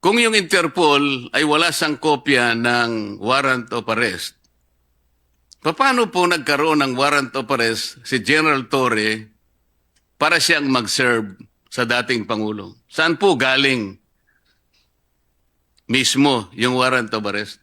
kung yung Interpol ay wala sang kopya ng warrant of arrest, paano po nagkaroon ng warrant of arrest si General Torre para siyang mag-serve sa dating Pangulo? Saan po galing mismo yung warrant of arrest?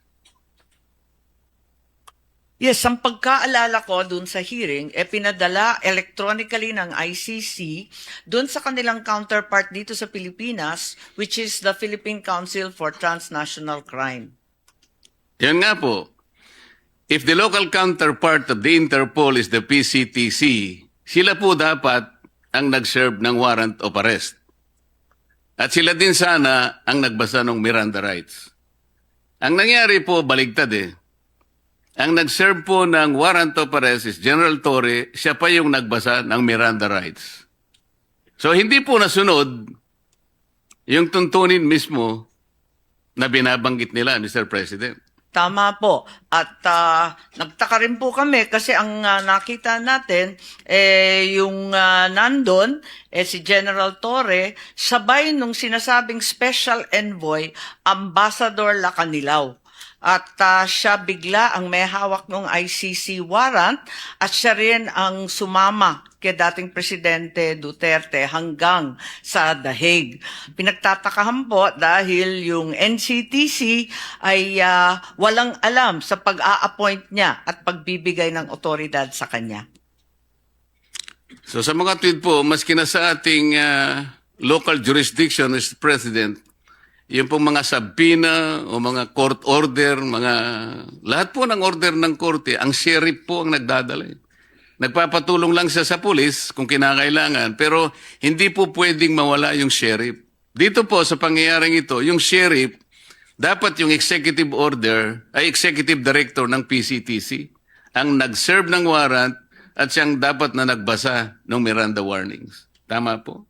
Yes, ang pagkaalala ko dun sa hearing, pinadala electronically ng ICC dun sa kanilang counterpart dito sa Pilipinas, which is the Philippine Council for Transnational Crime. Yan nga po. If the local counterpart of the Interpol is the PCTC, sila po dapat ang nag-serve ng warrant of arrest. At sila din sana ang nagbasa ng Miranda rights. Ang nangyari po, baligtad eh. Ang nag-serve po ng warrant of arrest is General Torre, siya pa yung nagbasa ng Miranda rights. So hindi po nasunod yung tuntunin mismo na binabanggit nila, Mr. President. Tama po. At nagtaka rin po kami kasi ang nakita natin, yung nandun, si General Torre, sabay nung sinasabing Special Envoy, Ambassador Lacanilao. At siya bigla ang may hawak ng ICC warrant at siya rin ang sumama kay dating Presidente Duterte hanggang sa The Hague. Pinagtatakahan po dahil yung NCTC ay walang alam sa pag-a-appoint niya at pagbibigay ng otoridad sa kanya. So sa mga tweet po, maski na sa ating local jurisdiction, Mr. President, yung pong mga sabina o mga court order, lahat po ng order ng korte, ang sheriff po ang nagdadala. Nagpapatulong lang siya sa pulis kung kinakailangan, pero hindi po pwedeng mawala yung sheriff. Dito po sa pangyayaring ito, yung sheriff, dapat yung executive order ay executive director ng PCTC ang nag-serve ng warrant at siyang dapat na nagbasa ng Miranda warnings. Tama po?